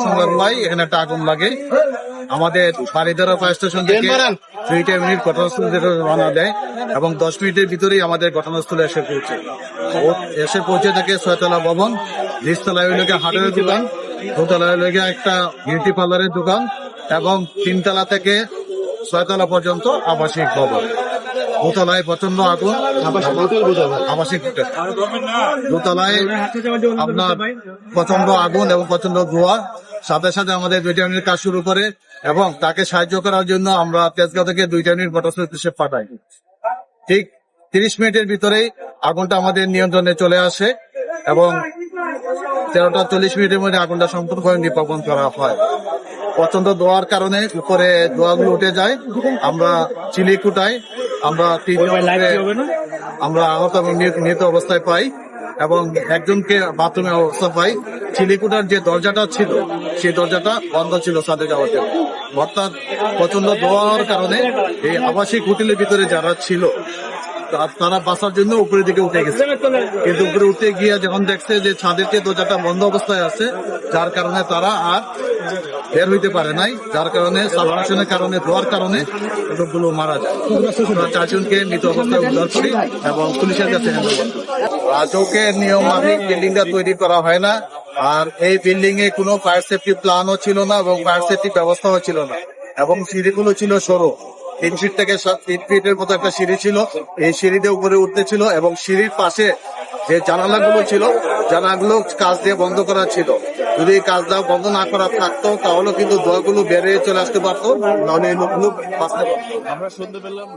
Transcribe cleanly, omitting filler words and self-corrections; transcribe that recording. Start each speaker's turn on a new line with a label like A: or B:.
A: সংবাদ পাই এখানে একটা আগুন লাগে। আমাদের বাড়িধারা ফায়ার স্টেশন থেকে 2 মিনিট ঘটনাস্থল থেকে রওনা দেয় এবং 10 মিনিটের ভিতরেই আমাদের ঘটনাস্থলে এসে পৌঁছে থাকে 6তলা ভবন, নিচতলায় হইল হাটের দোকান, 2তলায় হইল একটা বিউটি পার্লারের দোকান এবং 3তলা থেকে 6তলা পর্যন্ত আবাসিক ভবন। 2তলায় প্রচন্ড আগুন, আবাসিক হোটেল। 2তলায় আপনার প্রচন্ড আগুন এবং প্রচন্ড ধোঁয়া। সাথে সাথে আমাদের 2 মিনিট কাজ শুরু করে এবং তাকে সাহায্য করার জন্য আমরা তেজগাঁও থেকে 2 মিনিট ঘটনাস্থলে পাঠাই। ঠিক 30 মিনিটের ভিতরেই আগুনটা আমাদের নিয়ন্ত্রণে চলে আসে এবং 13টা 40 মিনিটের মধ্যে আগুনটা সম্পূর্ণভাবে নির্বাপন করা হয়। প্রচন্ড ধোঁয়ার কারণে উপরে ধোঁয়াগুলো উঠে যায়। আমরা চিলিকুটায় আমরা 3 আমরা আহত এবং নিহত অবস্থায় পাই এবং একজনকে বাথরুমে অবস্থা পাই। চিলিকুটার যে দরজাটা ছিল সেই দরজাটা বন্ধ ছিল ছাদে যাওয়ার জন্য। অর্থাৎ প্রচন্ড ধোঁয়ার কারণে এই আবাসিক হোটেলের ভিতরে যারা ছিল তারা বাঁচার জন্য উপরের দিকে উঠে গেছে, কিন্তু উপরে উঠে গিয়ে যখন দেখছে যে ছাদের যে দরজাটা বন্ধ অবস্থায় আছে, যার কারণে তারা আর বের হইতে পারে নাই, যার কারণে সাবমার্শনের কারণে ধোয়ার কারণে লোকগুলো মারা যায়। 4 জনকে মৃত অবস্থায় উদ্ধার করি এবং পুলিশের কাছে রাজকের নিয়ম মাফিক বিল্ডিংটা তৈরি করা হয় না। আর এই বিল্ডিং এ কোনো ফায়ার সেফটি প্ল্যানও ছিল না এবং ফায়ার সেফটি ব্যবস্থাও ছিল না এবং সিঁড়িগুলো ছিল সরু। 3 ফিট থেকে 3 ফিটের মতো একটা সিঁড়ি ছিল, এই সিঁড়িতে উপরে উঠতে ছিল এবং সিঁড়ির পাশে যে জানালাগুলো ছিল জানালাগুলো কাজ দিয়ে বন্ধ করা ছিল। যদি এই কাজটা বন্ধ না করা থাকতো তাহলে কিন্তু ধোঁয়াগুলো বেরিয়ে চলে আসতে পারতো, নাহলে এই লোকগুলো বাঁচতে পারতো।
B: আমরা শুনতে পেলাম